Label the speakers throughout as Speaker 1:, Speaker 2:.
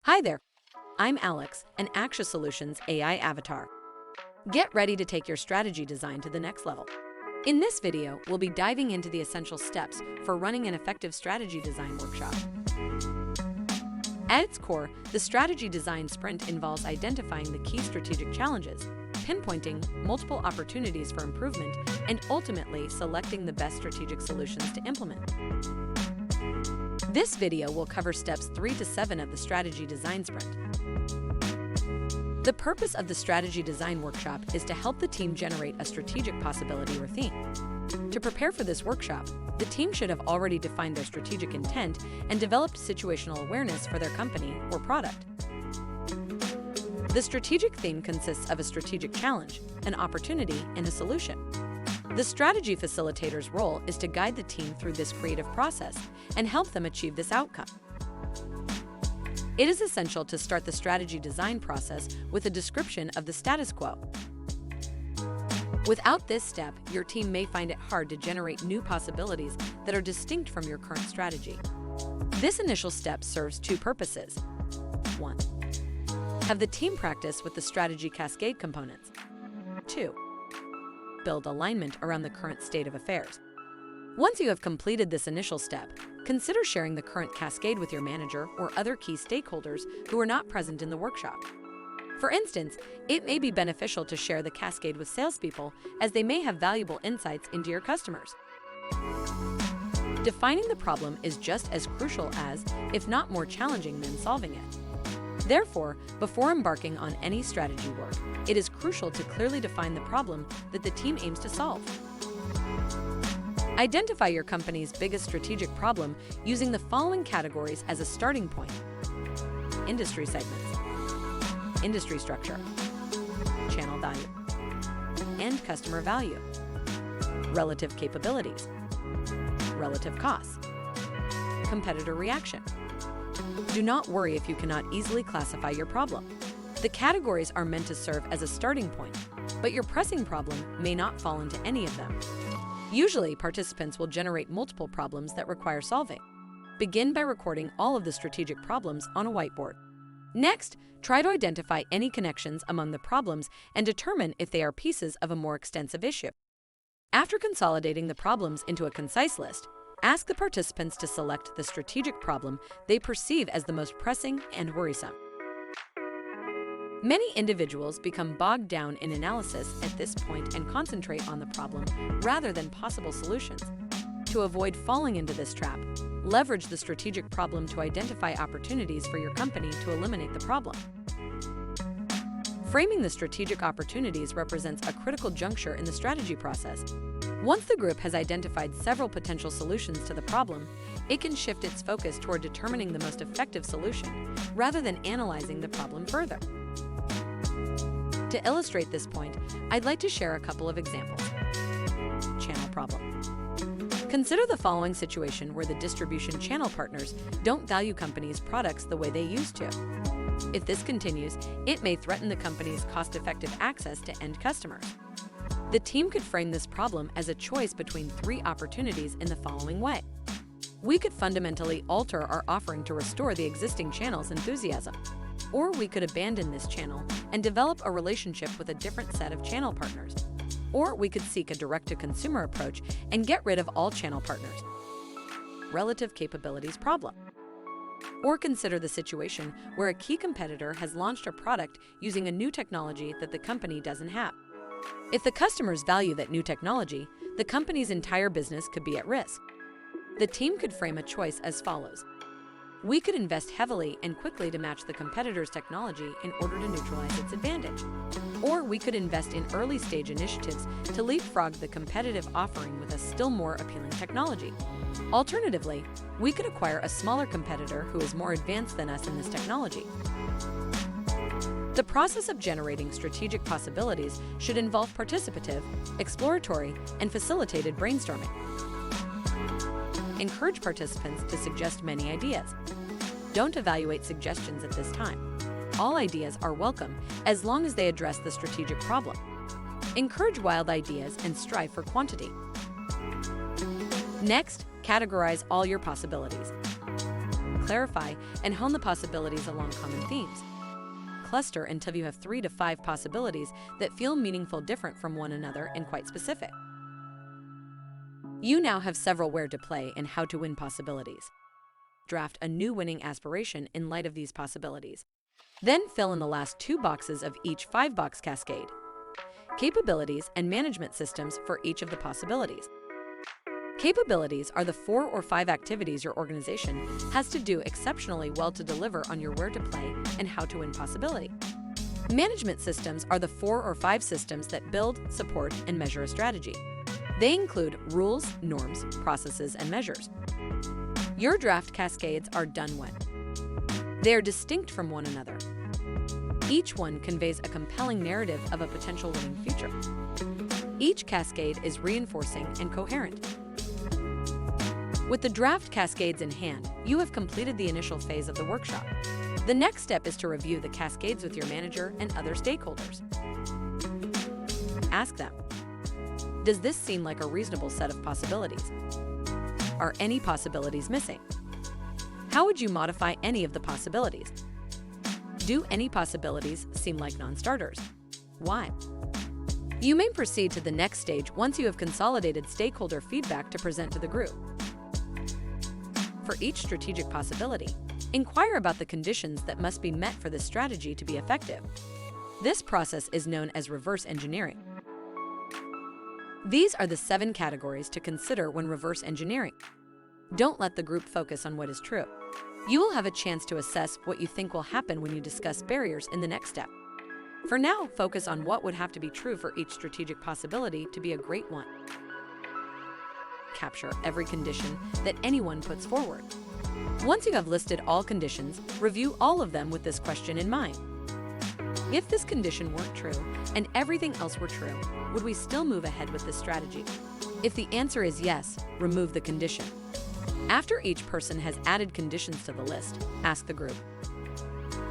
Speaker 1: Hi there, I'm Alex, an Axia Solutions AI avatar. Get ready to take your strategy design to the next level. In this video, we'll be diving into the essential steps for running an effective strategy design workshop. At its core, the strategy design sprint involves identifying the key strategic challenges, pinpointing multiple opportunities for improvement, and ultimately selecting the best strategic solutions to implement. This video will cover steps 3 to 7 of the strategy design sprint. The purpose of the strategy design workshop is to help the team generate a strategic possibility or theme. To prepare for this workshop, the team should have already defined their strategic intent and developed situational awareness for their company or product. The strategic theme consists of a strategic challenge, an opportunity, and a solution. The strategy facilitator's role is to guide the team through this creative process and help them achieve this outcome. It is essential to start the strategy design process with a description of the status quo. Without this step, your team may find it hard to generate new possibilities that are distinct from your current strategy. This initial step serves 2 purposes. 1. Have the team practice with the strategy cascade components. 2. Build alignment around the current state of affairs. Once you have completed this initial step, consider sharing the current cascade with your manager or other key stakeholders who are not present in the workshop. For instance, it may be beneficial to share the cascade with salespeople, as they may have valuable insights into your customers. Defining the problem is just as crucial as, if not more challenging than, solving it. Therefore, before embarking on any strategy work, it is crucial to clearly define the problem that the team aims to solve. Identify your company's biggest strategic problem using the following categories as a starting point: industry segments, industry structure, channel value, end customer value, relative capabilities, relative costs, competitor reaction. Do not worry if you cannot easily classify your problem. The categories are meant to serve as a starting point, but your pressing problem may not fall into any of them. Usually, participants will generate multiple problems that require solving. Begin by recording all of the strategic problems on a whiteboard. Next, try to identify any connections among the problems and determine if they are pieces of a more extensive issue. After consolidating the problems into a concise list, ask the participants to select the strategic problem they perceive as the most pressing and worrisome. Many individuals become bogged down in analysis at this point and concentrate on the problem rather than possible solutions. To avoid falling into this trap, leverage the strategic problem to identify opportunities for your company to eliminate the problem. Framing the strategic opportunities represents a critical juncture in the strategy process. Once the group has identified several potential solutions to the problem, it can shift its focus toward determining the most effective solution rather than analyzing the problem further. To illustrate this point, I'd like to share a couple of examples. Channel problem. Consider the following situation where the distribution channel partners don't value companies' products the way they used to. If this continues, it may threaten the company's cost-effective access to end customers. The team could frame this problem as a choice between 3 opportunities in the following way. We could fundamentally alter our offering to restore the existing channel's enthusiasm. Or we could abandon this channel and develop a relationship with a different set of channel partners. Or we could seek a direct-to-consumer approach and get rid of all channel partners. Relative capabilities problem. Or consider the situation where a key competitor has launched a product using a new technology that the company doesn't have. If the customers value that new technology, the company's entire business could be at risk. The team could frame a choice as follows. We could invest heavily and quickly to match the competitor's technology in order to neutralize its advantage. Or we could invest in early-stage initiatives to leapfrog the competitive offering with a still more appealing technology. Alternatively, we could acquire a smaller competitor who is more advanced than us in this technology. The process of generating strategic possibilities should involve participative, exploratory, and facilitated brainstorming. Encourage participants to suggest many ideas. Don't evaluate suggestions at this time. All ideas are welcome as long as they address the strategic problem. Encourage wild ideas and strive for quantity. Next, categorize all your possibilities. clarify and hone the possibilities along common themes. Cluster until you have 3 to 5 possibilities that feel meaningful, different from one another, and quite specific. You now have several where to play and how to win possibilities. Draft a new winning aspiration in light of these possibilities. Then fill in the last 2 boxes of each 5-box cascade. Capabilities and management systems for each of the possibilities. Capabilities are the 4 or 5 activities your organization has to do exceptionally well to deliver on your where to play and how to win possibility. Management systems are the 4 or 5 systems that build, support, and measure a strategy. They include rules, norms, processes, and measures. Your draft cascades are done when they are distinct from one another. Each one conveys a compelling narrative of a potential winning future. Each cascade is reinforcing and coherent. With the draft cascades in hand, you have completed the initial phase of the workshop. The next step is to review the cascades with your manager and other stakeholders. Ask them, does this seem like a reasonable set of possibilities? Are any possibilities missing? How would you modify any of the possibilities? Do any possibilities seem like non-starters? Why? You may proceed to the next stage once you have consolidated stakeholder feedback to present to the group. For each strategic possibility, inquire about the conditions that must be met for this strategy to be effective. This process is known as reverse engineering. These are the 7 categories to consider when reverse engineering. Don't let the group focus on what is true. You will have a chance to assess what you think will happen when you discuss barriers in the next step. For now, focus on what would have to be true for each strategic possibility to be a great one. Capture every condition that anyone puts forward. Once you have listed all conditions, review all of them with this question in mind. If this condition weren't true and everything else were true, would we still move ahead with this strategy? If the answer is yes, remove the condition. After each person has added conditions to the list, ask the group,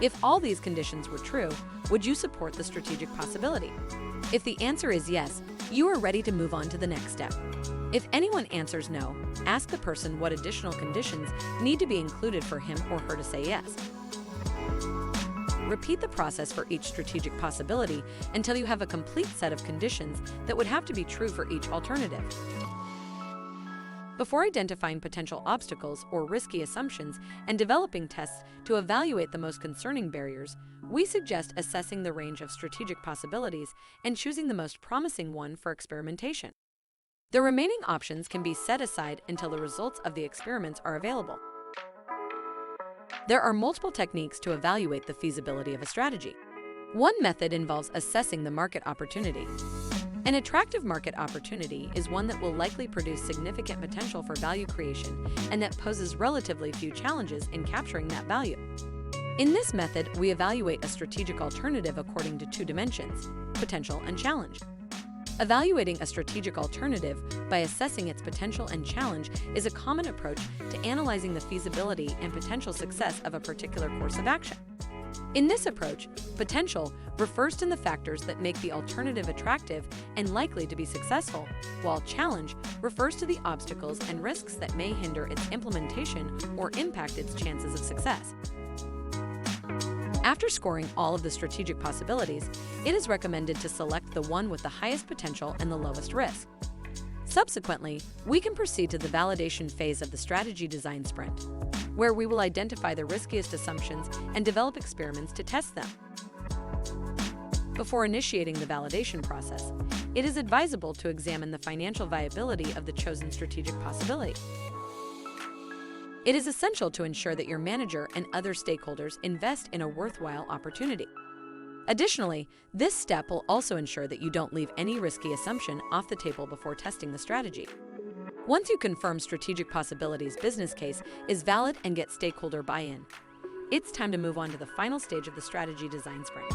Speaker 1: if all these conditions were true, would you support the strategic possibility? If the answer is yes, you are ready to move on to the next step. If anyone answers no, ask the person what additional conditions need to be included for him or her to say yes. Repeat the process for each strategic possibility until you have a complete set of conditions that would have to be true for each alternative. Before identifying potential obstacles or risky assumptions and developing tests to evaluate the most concerning barriers, we suggest assessing the range of strategic possibilities and choosing the most promising one for experimentation. The remaining options can be set aside until the results of the experiments are available. There are multiple techniques to evaluate the feasibility of a strategy. One method involves assessing the market opportunity. An attractive market opportunity is one that will likely produce significant potential for value creation and that poses relatively few challenges in capturing that value. In this method, we evaluate a strategic alternative according to 2 dimensions: potential and challenge. Evaluating a strategic alternative by assessing its potential and challenge is a common approach to analyzing the feasibility and potential success of a particular course of action. In this approach, potential refers to the factors that make the alternative attractive and likely to be successful, while challenge refers to the obstacles and risks that may hinder its implementation or impact its chances of success. After scoring all of the strategic possibilities, it is recommended to select the one with the highest potential and the lowest risk. Subsequently, we can proceed to the validation phase of the strategy design sprint, where we will identify the riskiest assumptions and develop experiments to test them. Before initiating the validation process, it is advisable to examine the financial viability of the chosen strategic possibility. It is essential to ensure that your manager and other stakeholders invest in a worthwhile opportunity. Additionally, this step will also ensure that you don't leave any risky assumption off the table before testing the strategy. Once you confirm strategic possibilities' business case is valid and get stakeholder buy-in, it's time to move on to the final stage of the strategy design sprint.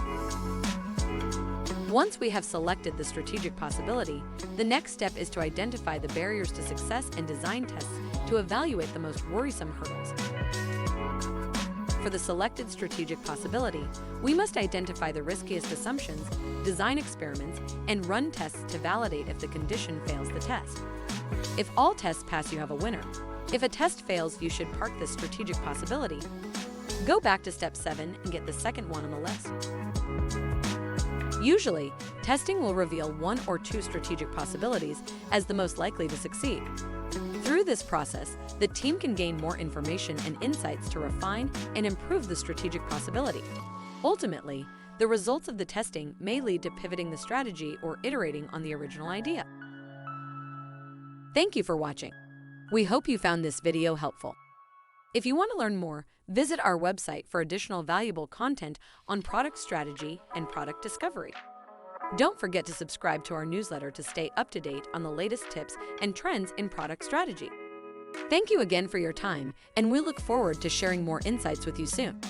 Speaker 1: Once we have selected the strategic possibility, the next step is to identify the barriers to success and design tests to evaluate the most worrisome hurdles. For the selected strategic possibility, we must identify the riskiest assumptions, design experiments, and run tests to validate if the condition fails the test. If all tests pass, you have a winner. If a test fails, you should park this strategic possibility. Go back to step 7 and get the second one on the list. Usually, testing will reveal 1 or 2 strategic possibilities as the most likely to succeed. Through this process, the team can gain more information and insights to refine and improve the strategic possibility. Ultimately, the results of the testing may lead to pivoting the strategy or iterating on the original idea. Thank you for watching. We hope you found this video helpful. If you want to learn more, visit our website for additional valuable content on product strategy and product discovery. Don't forget to subscribe to our newsletter to stay up to date on the latest tips and trends in product strategy. Thank you again for your time, and we look forward to sharing more insights with you soon.